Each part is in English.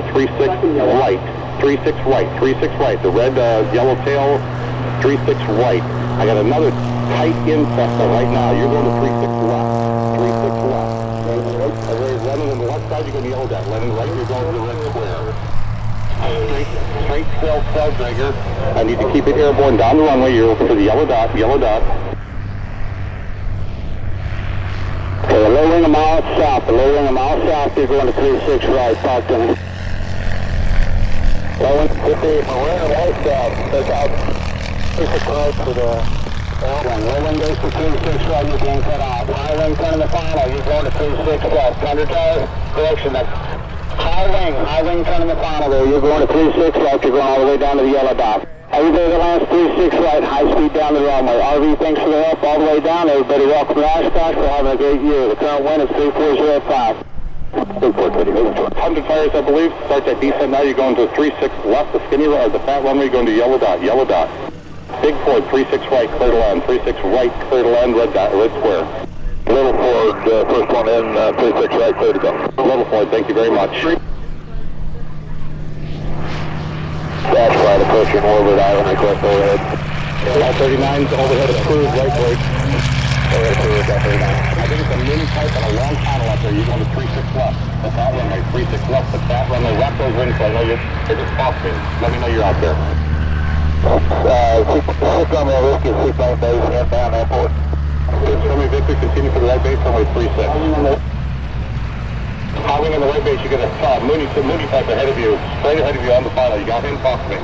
for 36 right, 36 right, 36 right. The red, yellow tail, 36 right. I got another tight in Cessna right now. You're going to 36 left, 36 left. Running on the left side, you're going to yellow dot. Running right, you're going to the red square. Straight tail dragger. I need to keep it airborne down the runway. You're over to the yellow dot, yellow dot. Okay, a low wing a mile south, a low wing a mile south, you're going to 36 right, talk to me. Low wing 50, we're in low south, take out 36 right for the low wing goes to 36 right, you're being cut off. High wing turning the final, you're going to 36 left, under tire, correction, that's high wing turning the final there, you're going to 36 left, you're going all the way down to the yellow dot. Everybody that lands 36 right, high speed down the runway. RV, thanks for the help all the way down. Everybody welcome to Oshkosh. We're having a great year. The current wind is 3405. 100 fires, I believe. Start that descent now. You're going to 36 left, the skinny right, the fat runway, you're going to yellow dot, yellow dot. Big Ford, 36 right, clear to land. 36 right, clear to land, red dot, red square. Little Ford, first one in, 36 right, clear to go. Little Ford, thank you very much. Dash right, approaching Orbit Island, request overhead. All 39's overhead approved, right brake. Overhead approved, all 39. I think it's a mini pipe and a long panel up there. You're going to 36 left. That's that runway, 36 left, but that runway, wrap those rings so I know you're just boxing. Let me know you're out there. 6 on the whiskey, 6 on base, inbound airport. Show me Victor, continue for the right base, runway 36. High wing on the right base, you got a Mooney pipe ahead of you, straight ahead of you on the final. You got him, talk to me.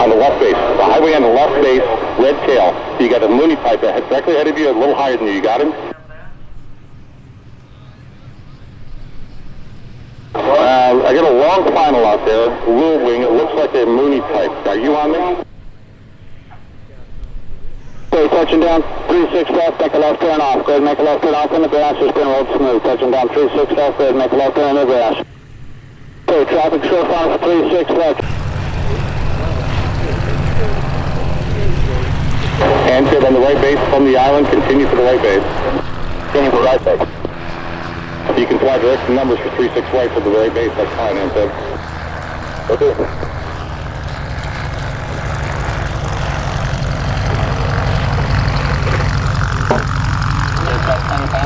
On the left base, the high wing on the left base, red tail. You got a Mooney pipe directly ahead of you, a little higher than you. You got him? I got a long final out there, little wing. It looks like a Mooney pipe. Are you on me? Okay, touching down 36 left, make a left turn off. Go ahead and make a left turn off in the grass. It's been rolled smooth. Touching down 36 left, go ahead and make a left turn in the grass. Okay, traffic short final for 36 left. And good on the right base from the island, continue for the right base. Continue for the right base. You can fly direct numbers for 36 right for the right base, that's fine, Anted. Okay.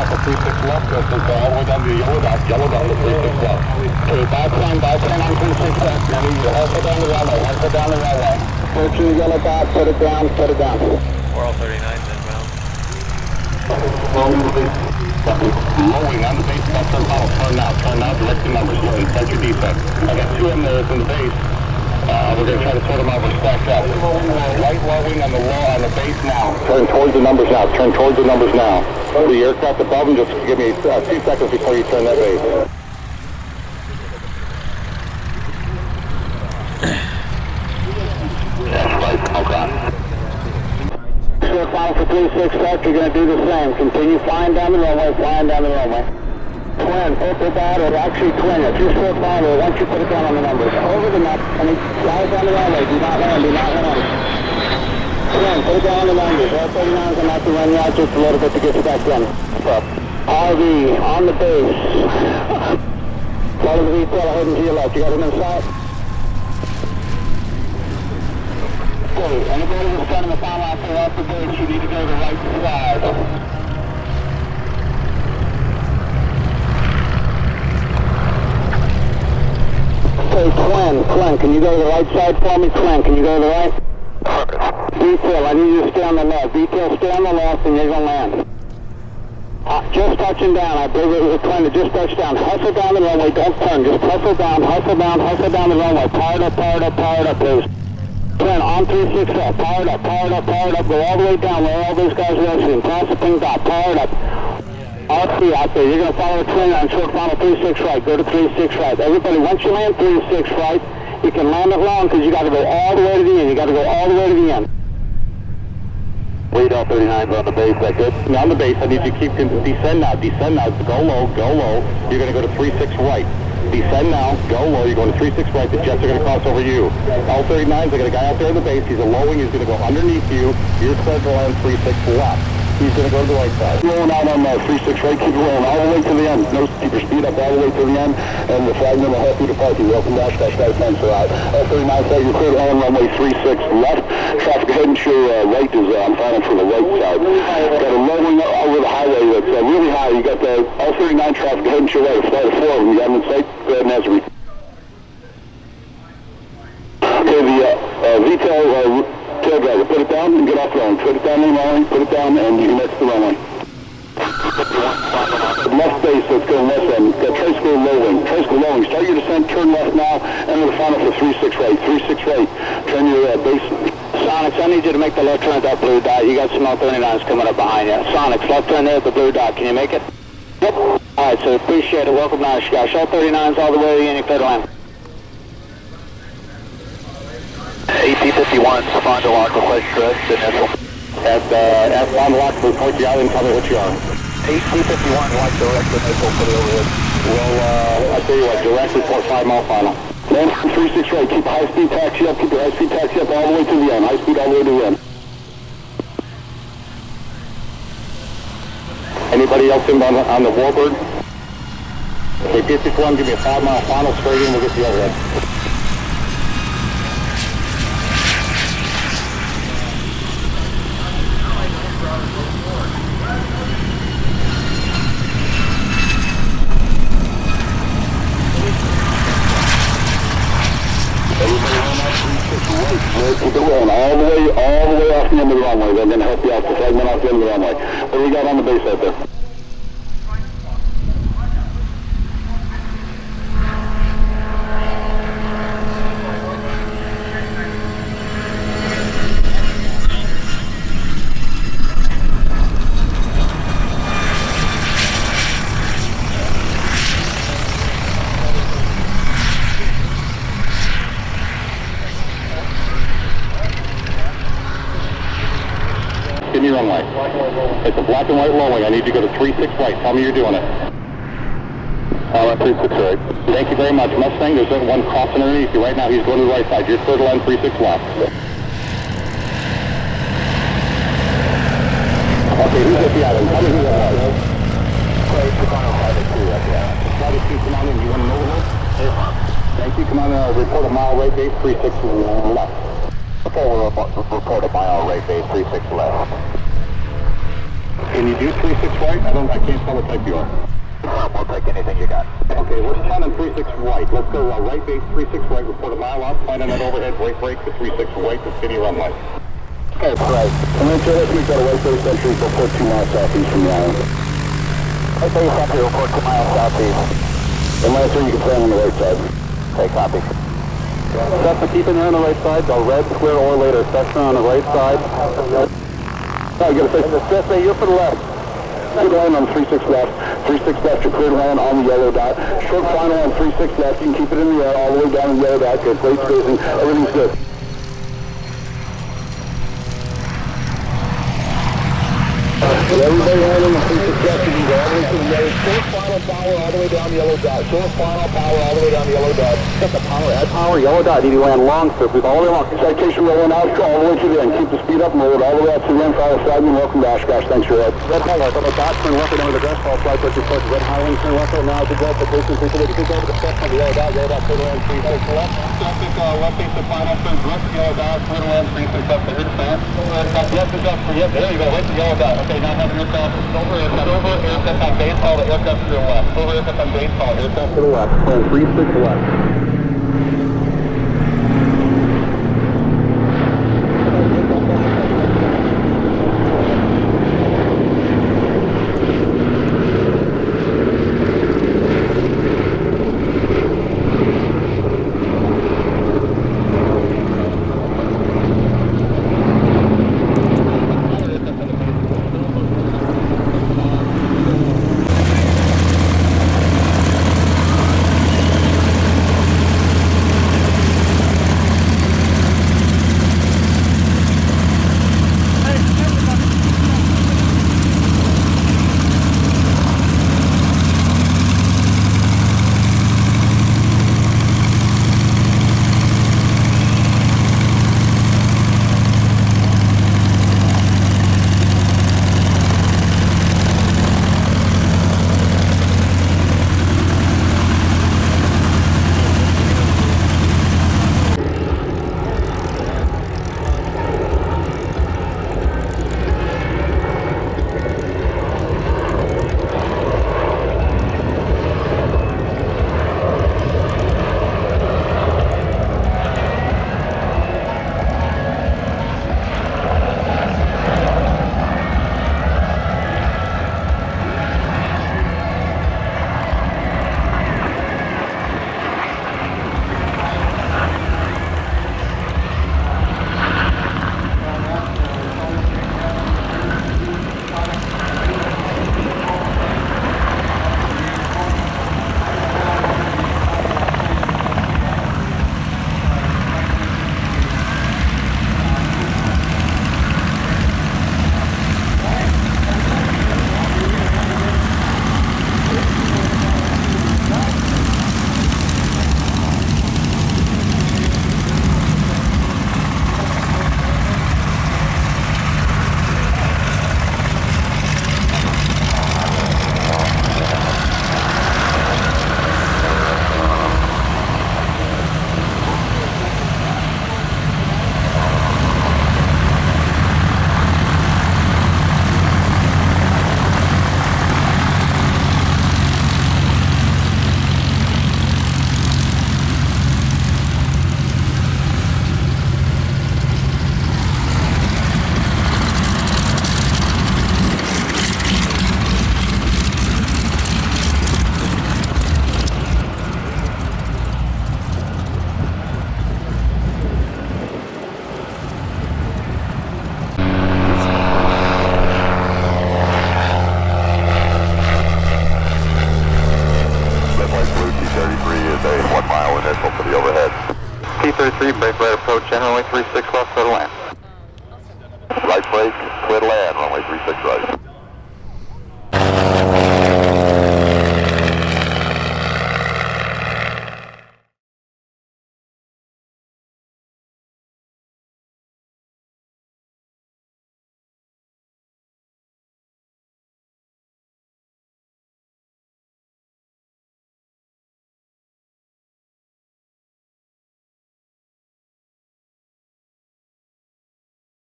For 36 left, all the way down to the yellow dot to 36 left. Okay, back on 36 left. Now you also down the runway, also down the runway. Approaching the yellow dot, put it down, put it down. We're all 39s inbound. Lowing on the base, that's turn now, direct the numbers, start your defense. I got 2 in there in the base. We're going to try to sort them out, we're stacked up. Light lowing on the base now. Turn towards the numbers now, turn towards the numbers now. The aircraft above them, just give me 2 seconds before you turn that base. That's right, okay. Short final for 36 left, you're going to do the same. Continue flying down the runway, Twin, purple dot, or actually twin it. Just short final, once you put it down on the numbers. Over the map, and fly down the runway, do not land. Twin, put it down on the numbers. All 39's going to have to run you out just a little bit to get you back in. RV, on the base. Follow the VTOL ahead and to your left. You got him in sight? Okay, anybody that's running the final out there off the base, you need to go to the right side. Okay, Twin, can you go to the right side for me? Twin, can you go to the right? Detail, I need you to stay on the left. Detail, stay on the left and you're going to land. Just touching down, I believe it was a Twin that just touched down. Hustle down the runway, don't turn, just hustle down the runway. Powered up, please. Twin, on 36 left, powered up, go all the way down where all those guys are exiting. Pass the ping dot, powered up. RP out there, you're going to follow a Twin on short final 36 right, go to 36 right. Everybody, once you land 36 right, you can land it long because you got to go all the way to the end. Lead all 39's on the base, that good? Now on the base, I need you to keep, descend now, go low. You're going to go to 36 right. Descend now, go low, you're going to 36 right, the jets are going to cross over you. All 39's, I got a guy out there in the base, he's a lowing, he's going to go underneath you, you're clear to land 36 left. He's going to go to the right side. Rolling out on 36 right, keep it rolling all the way to the end. No, keep your speed up all the way to the end, and the flagman will help you to parking. Welcome to Oshkosh, guys, thanks for that. 39 side, you're clear on runway 36 left. Traffic ahead and your right is, I'm firing for the right side. Got a lowering over the highway that's really high. You got the L39 traffic ahead and your right. Flight of 4 of them. You got them in sight. Go ahead and answer me. Okay, the VTOL tail driver, put it down and get off the runway. Put it down in the runway, put it down, and you can exit the runway. Left base, let's go left end. Got tricycle low wing. Tricycle low wing. Start your descent, turn left now, enter the final for 36 right. 36 right. Turn your base. Sonics, I need you to make the left turn at that blue dot. You got some L39s coming up behind you. Sonics, left turn there at the blue dot. Can you make it? Yep. Alright, so appreciate it. Welcome to Oshkosh. L39s all the way in, you clear to land. AT-51, respond to lock, request direct initial. At on lock, report the island, tell me what you are. AT-51, lock direct initial for the overhead. Well, I tell you what, direct report 5 mile final. Land 36 right, keep high speed taxi up, keep your high speed taxi up all the way to the end. High speed all the way to the end. Anybody else in on the warbird? Okay, T-61, give me a 5 mile final straight in, we'll get the overhead. Keep it rolling all the way off the end of the runway. They're going to help you out the segment off the end of the runway. What do we got on the base out there? Give me runway. It's a black and white lowering. I need you to go to 36 right. Tell me you're doing it. 36 right. Thank you very much. Mustang, there's one crossing underneath you right now. He's going to the right side. You're clear to land 36 left. Okay, who's at the island? Tell me who that was. Private 2, come on in. You want to know who? Thank you. Come on in. Report a mile right base 36 left. Okay, we'll report a mile right base 36 left. Can you do 36 right? I can't tell what type you are. We'll take anything you got. Okay, let's plan on 36 right. Let's go right base 36 right, report a mile out, find on that overhead, break to 36 right to city runway. Okay, right. I'm going to tell you got a right base entry, report 2 miles southeast from the island. Right base entry, report 2 miles southeast. And last you can plan on the right side. Okay, copy. Cessna, keep in there on the right side. The red square or later. Cessna on the right side. Now you got to face the Cessna. You're for the left. Good line on 36 left. 36 left. You're clear to land on the yellow dot. Short final on 36 left. You can keep it in the air all the way down the yellow dot. Good. Great spacing. Everything's good. Everybody landing on 36 left. You can go all the way to the yellow. Short final power all the way down the yellow dot. Short final power all the way down the yellow dot. Set the power. Add power. Yellow dot. You land long surface all the way along. Citation rolling out all the way to the end. Keep the speed up and roll it all the way out to the end. Fire flagman. Welcome to Oshkosh. Thanks for that. Red highlight on the dot. Turn left over the grass ball. Flight push report. Red highlight. Turn left right now to go up the distance. Take over the steps on the yellow dot. Yellow dot. Clear to land 36 left. Traffic left base to final. Turn left yellow dot. Clear to land 36 left. Here's fan. Yes, it's up. Yep, there you go. Right to yellow dot. Okay, now have yourself over aircraft on base. Call the aircraft to the left. Over aircraft on base. Call aircraft to the left. 36 left. T-33, brake right approach, and runway 36 left, clear to land. Right brake, clear to land, runway 36 right.